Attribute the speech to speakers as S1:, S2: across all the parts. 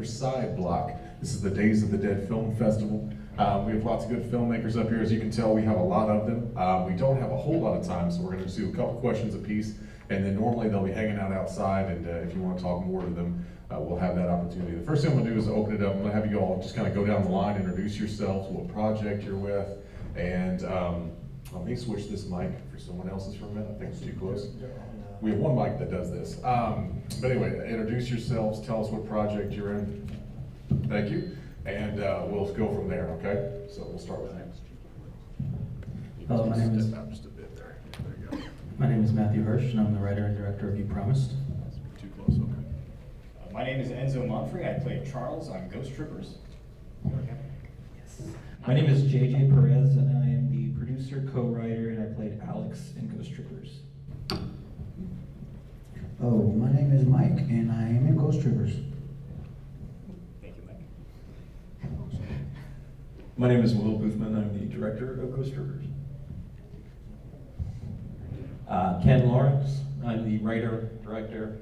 S1: other side block. This is the Days of the Dead Film Festival. We have lots of good filmmakers up here. As you can tell, we have a lot of them. We don't have a whole lot of time, so we're going to do a couple questions apiece, and then normally they'll be hanging out outside, and if you want to talk more to them, we'll have that opportunity. The first thing I'm going to do is open it up. I'm going to have you all just kind of go down the line, introduce yourselves, what project you're with, and let me switch this mic for someone else's for a minute. I think it's too close. We have one mic that does this. But anyway, introduce yourselves, tell us what project you're in. Thank you. And we'll go from there, okay? So we'll start with next.
S2: Hello, my name is
S1: Just a bit there. There you go.
S2: my name is Matthew Hirsch, and I'm the writer and director of You Promised.
S1: Too close, okay.
S3: My name is Enzo Monfrey. I play Charles on Ghost Trippers.
S4: My name is JJ Perez, and I am the producer, co-writer, and I played Alex in Ghost Trippers.
S5: Oh, my name is Mike, and I am in Ghost Troopers.
S3: Thank you, Mike.
S6: My name is Will Boothman. I'm the director of Ghost Troopers.
S7: Ken Lawrence. I'm the writer, director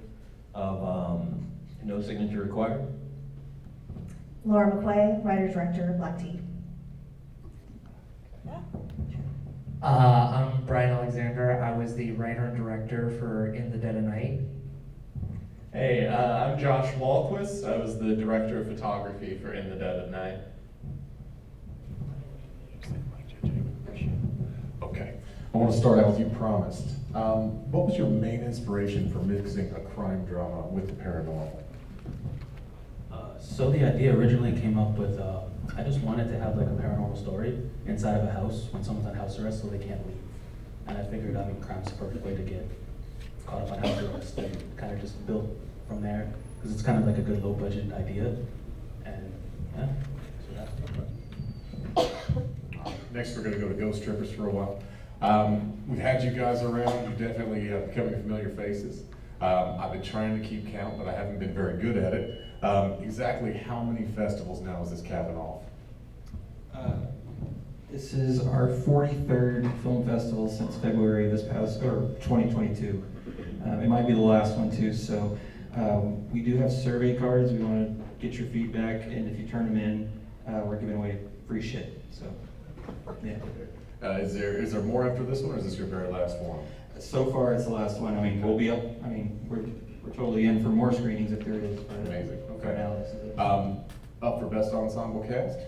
S7: of No Signature Required.
S8: Laura McQuay, writer-director, Black Tea.
S9: I'm Brian Alexander. I was the writer and director for In the Dead of Night.
S10: Hey, I'm Josh Walquist. I was the director of photography for In the Dead of Night.
S1: Okay. I want to start out with You Promised. What was your main inspiration for mixing a crime drama with the paranormal?
S2: So the idea originally came up with, I just wanted to have like a paranormal story inside of a house when someone's on house arrest so they can't leave. And I figured, crime's the perfect way to get caught up on house arrest and kind of just built from there. Because it's kind of like a good low budget idea. And yeah, so that's
S1: Next, we're going to go to Ghost Trippers for a while. We've had you guys around. You're definitely becoming familiar faces. I've been trying to keep count, but I haven't been very good at it. Exactly how many festivals now is this capping off?
S4: This is our 43rd film festival since February of this past, or 2022. It might be the last one too, so we do have survey cards. We want to get your feedback, and if you turn them in, we're giving away free shit, so, yeah.
S1: Is there more after this one, or is this your very last one?
S4: So far, it's the last one. I mean, we'll be up, we're totally in for more screenings if there is. But
S1: Amazing.
S4: for
S1: Okay.
S4: now, this is it.
S1: Up for Best Ensemble Cast?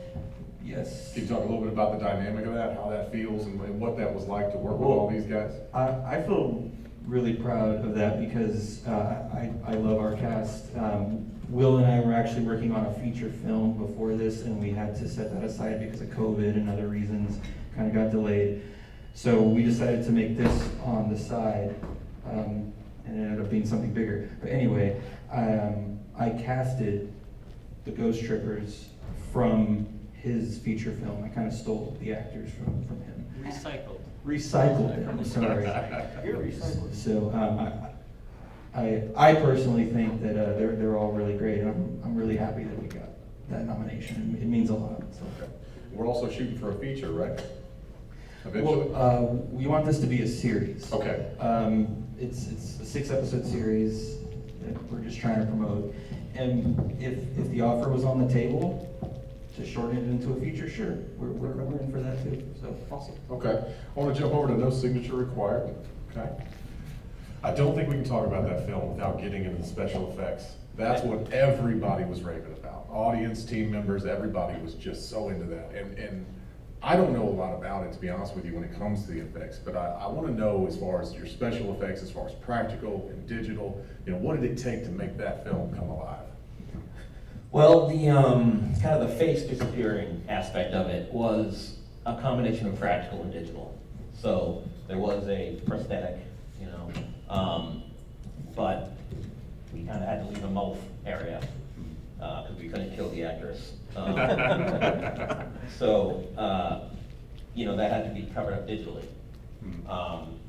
S4: Yes.
S1: Can you talk a little bit about the dynamic of that, how that feels, and what that was like to work with all these guys?
S4: I feel really proud of that because I love our cast. Will and I were actually working on a feature film before this, and we had to set that aside because of COVID and other reasons, kind of got delayed. So we decided to make this on the side, and it ended up being something bigger. But anyway, I casted the Ghost Trippers from his feature film. I kind of stole the actors from him. Recycled them, sorry. So I personally think that they're all really great. I'm really happy that we got that nomination. It means a lot. So.
S1: Okay. We're also shooting for a feature, right? Eventually?
S4: Well, we want this to be a series.
S1: Okay.
S4: It's a 6-episode series that we're just trying to promote. And if the offer was on the table to shorten it into a feature, sure, we're in for that too. So
S1: Awesome. Okay. I want to jump over to No Signature Required. Okay. I don't think we can talk about that film without getting into the special effects. That's what everybody was raving about. Audience, team members, everybody was just so into that. And I don't know a lot about it, to be honest with you, when it comes to the effects, but I want to know, as far as your special effects, as far as practical and digital, what did it take to make that film come alive?
S7: Well, the kind of the face disappearing aspect of it was a combination of practical and digital. So there was a prosthetic, but we kind of had to leave a mouth area because we couldn't kill the actress. So that had to be covered up digitally.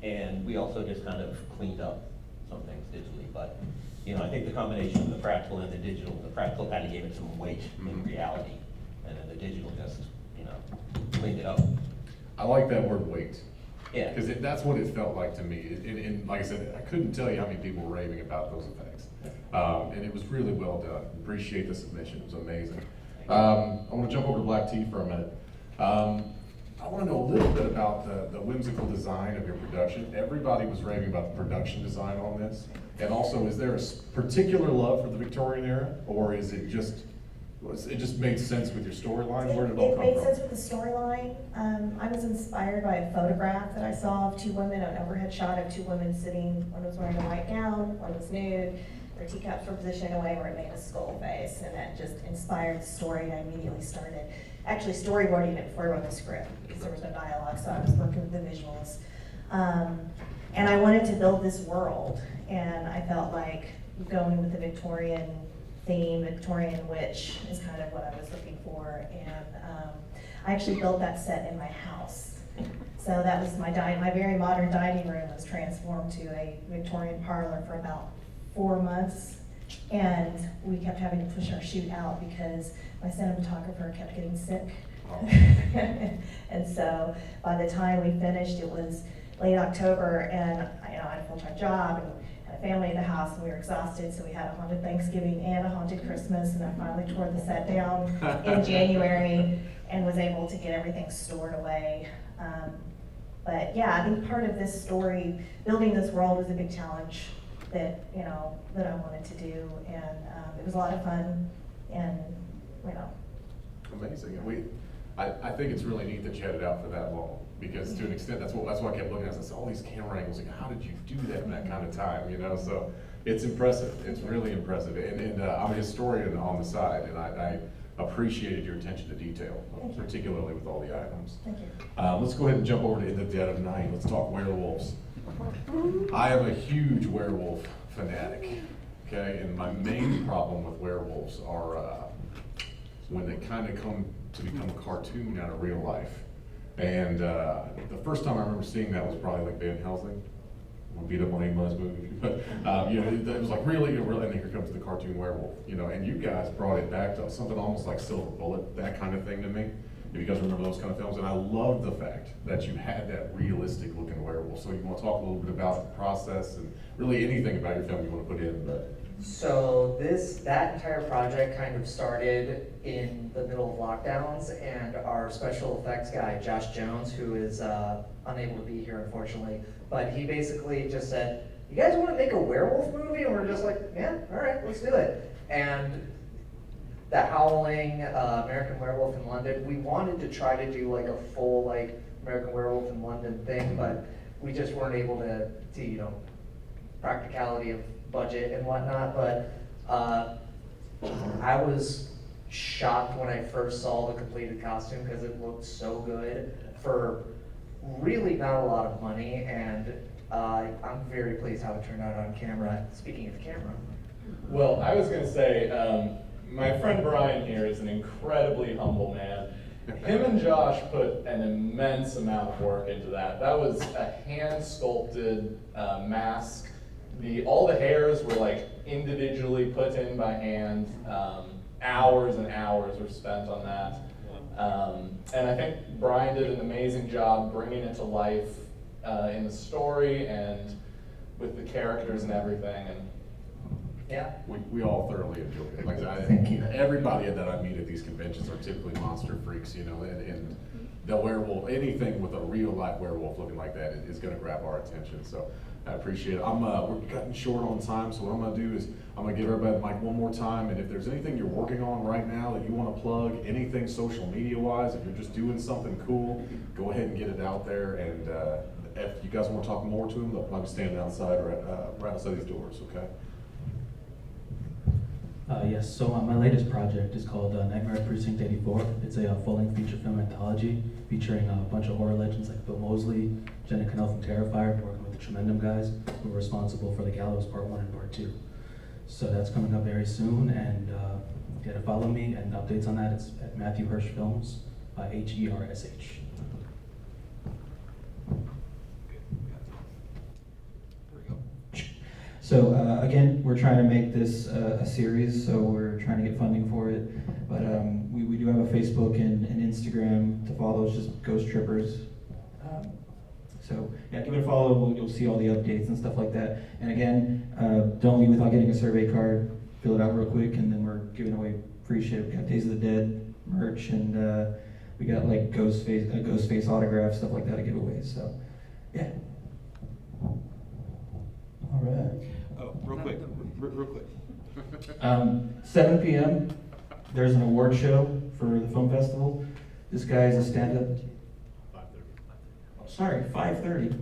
S7: And we also just kind of cleaned up some things digitally, but I think the combination of the practical and the practical kind of gave it some weight in reality, and then the digital just, cleaned it up.
S1: I like that word weight.
S7: Yeah.
S1: Because that's what it felt like to me. And like I said, I couldn't tell you how many people were raving about those effects. And it was really well done. Appreciate the submission, it was amazing. I want to jump over to Black Tea for a minute. I want to know a little bit about the whimsical design of your production. Everybody was raving about the production design on this. And also, is there a particular love for the Victorian era, or is it just made sense with your storyline? Where did it all
S8: It
S1: come
S8: made
S1: from?
S8: sense with the storyline. I was inspired by a photograph that I saw of two women, an overhead shot of two women sitting. One was wearing a white gown, one was nude. Their teacups were positioned in a way where it made a skull face, and that just inspired the story, and I immediately started actually storyboarding it before I wrote the script, because there was no dialogue, so I was working with the visuals. And I wanted to build this world, and I felt like going with the Victorian theme, Victorian witch is kind of what I was looking for, and I actually built that set in my house. So that was my very modern dining room was transformed to a Victorian parlor for about 4 months, and we kept having to push our shoot out because my cinematographer kept getting sick. And so by the time we finished, it was late October, and I had a full-time job and had a family in the house, and we were exhausted, so we had a haunted Thanksgiving and a haunted Christmas, and I finally tore the set down in January and was able to get everything stored away. But yeah, I think part of this story, building this world, was a big challenge that I wanted to do, and it was a lot of fun, and
S1: Amazing. And I think it's really neat that you had it out for that long, because to an extent, that's why I kept looking at it. I said, all these camera angles, like, how did you do that in that kind of time, So it's impressive. It's really impressive. And I'm a historian on the side, and I appreciated your attention to detail, particularly with all the items.
S8: thank you.
S1: Let's go ahead and jump over to In the Dead of Night. Let's talk werewolves. I am a huge werewolf fanatic, okay? And my main problem with werewolves are when they kind of come to become a cartoon out of real life. And the first time I remember seeing that was probably like Van Helsing, one beat up on A-Buzz movie. But it was like really, and then here comes the cartoon werewolf, and you guys brought it back to something almost like Silver Bullet, that kind of thing to me. If you guys remember those kind of films, and I love the fact that you had that realistic looking werewolf. So you want to talk a little bit about the process and really anything about your film you want to put in, but.
S9: So that entire project kind of started in the middle of lockdowns, and our special effects guy, Josh Jones, who is unable to be here unfortunately, but he basically just said, "You guys want to make a werewolf movie?" And we're just like, "Yeah, all right, let's do it." And The Howling, American Werewolf in London, we wanted to try to do like a full American Werewolf in London thing, but we just weren't able to practicality of budget and whatnot. But I was shocked when I first saw the completed costume because it looked so good for really not a lot of money, and I'm very pleased how it turned out on camera. Speaking of camera.
S10: Well, I was going to say, my friend Brian here is an incredibly humble man. Him and Josh put an immense amount of work into that. That was a hand-sculpted mask. All the hairs were individually put in by hand. Hours and hours were spent on that. And I think Brian did an amazing job bringing it to life in the story and with the characters and everything. And
S9: Yeah.
S1: We all thoroughly enjoyed it.
S9: Thank you.
S1: Everybody that I meet at these conventions are typically monster freaks, and the werewolf, anything with a real life werewolf looking like that is gonna grab our attention, so I appreciate it. We're cutting short on time, so what I'm gonna do is, I'm gonna give everybody the mic one more time, and if there's anything you're working on right now that you wanna plug, anything social media wise, if you're just doing something cool, go ahead and get it out there, and if you guys wanna talk more to them, they'll probably stand outside or right outside these doors, okay?
S2: Yes, so my latest project is called Nightmare at Precinct 84. It's a full-length feature film anthology featuring a bunch of horror legends like Bill Moseley, Jenna Cannell from Terrifier, working with the Tremendum guys who were responsible for The Gallows Part 1 and Part 2. So that's coming up very soon, and if you to follow me and updates on that, it's at Matthew Hirsch Films, HERSH.
S4: So again, we're trying to make this a series, so we're trying to get funding for it. But we do have a Facebook and Instagram to follow. It's just Ghost Trippers. So, yeah, give it a follow, you'll see all the updates and stuff like that. And again, don't leave without getting a survey card, fill it out real quick, and then we're giving away free shit. We got Days of the Dead merch, and we got like Ghostface autographs, stuff like that to give away, so, yeah.
S5: All right.
S6: Oh, real quick, real quick.
S4: 7 p.m., there's an award show for the film festival. This guy is a stand-up. 5:30.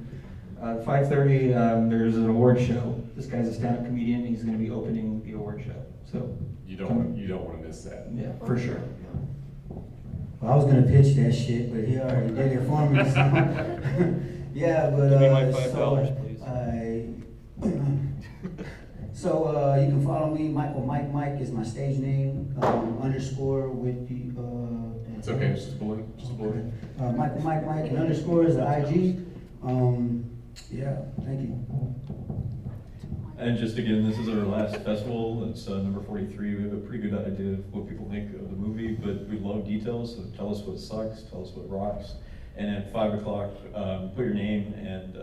S4: 5:30, there's an award show. This guy's a stand-up comedian. He's going to be opening the award show. So,
S1: You don't want to miss that.
S4: yeah, for sure.
S5: Well, I was gonna pitch that shit, but he already did it for me, so. Yeah, but,
S6: Give me my
S5: so,
S6: $5, please.
S5: So, you can follow me, Michael Mike is my stage name, underscore with the,
S1: It's okay, it's just a balloon,
S5: Michael Mike, and underscore is the IG. Yeah, thank you.
S6: And just again, this is our last festival, it's number 43, we have a pretty good idea of what people think of the movie, but we love details, so tell us what sucks, tell us what rocks. And at 5 o'clock, put your name and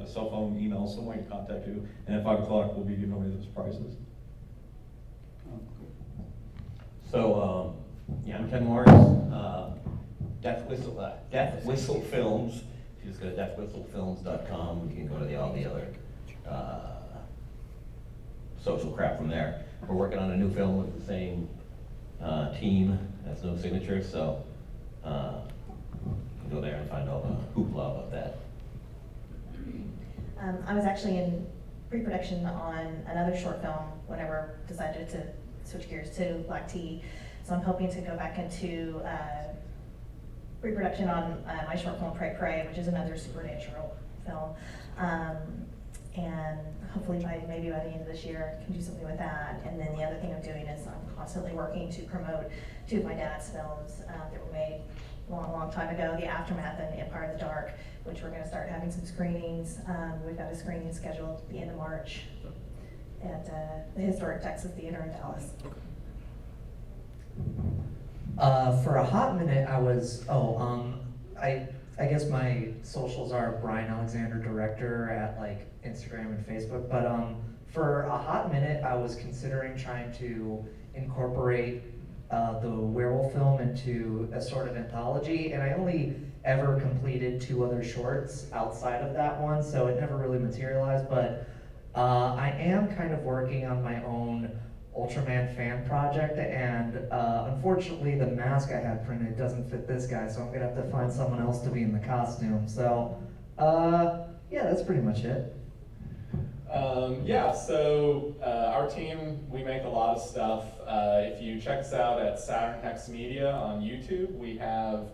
S6: cell phone, email, some way to contact you, and at 5 o'clock, we'll be giving away those prizes.
S7: So, yeah, I'm Ken Morris, Death Whistle Films. If you just go to deathwhistlefilms.com, you can go to all the other social crap from there. We're working on a new film with the same team, that's no signature, so you can go there and find all the hoopla about that.
S8: I was actually in pre-production on another short film whenever decided to switch gears to Black Tea. So I'm hoping to go back into pre-production on my short film Prey, which is another supernatural film. And hopefully maybe by the end of this year, I can do something with that. And then the other thing I'm doing is I'm constantly working to promote two of my dad's films that were made a long time ago, The Aftermath and Empire of the Dark, which we're gonna start having some screenings. We've got a screening scheduled at the end of March at the Historic Texas Theater in Dallas.
S9: For a hot minute, I guess my socials are Brian Alexander Director at like Instagram and Facebook, but for a hot minute, I was considering trying to incorporate the werewolf film into a sort of anthology, and I only ever completed 2 other shorts outside of that one, so it never really materialized, but I am kind of working on my own Ultraman fan project, and unfortunately the mask I had printed doesn't fit this guy, so I'm gonna have to find someone else to be in the costume. So, yeah, that's pretty much it.
S10: Yeah, so our team, we make a lot of stuff. If you check us out at Saturn Hex Media on YouTube, we have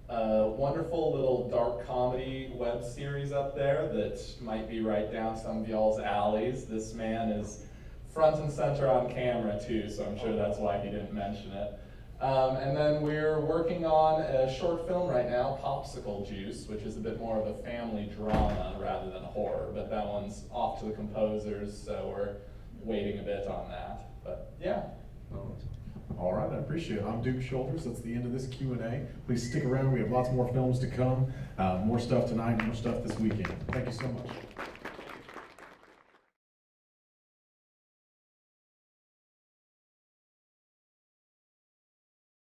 S10: a wonderful little dark comedy web series up there that might be right down some of y'all's alleys. This man is front and center on camera too, so I'm sure that's why he didn't mention it. And then we're working on a short film right now, Popsicle Juice, which is a bit more of a family drama rather than horror, but that one's off to the composers, so we're waiting a bit on that. But yeah.
S1: All right, I appreciate it. I'm Duke Shoulders. That's the end of this Q&A. Please stick around. We have lots more films to come, more stuff tonight, more stuff this weekend. Thank you so much.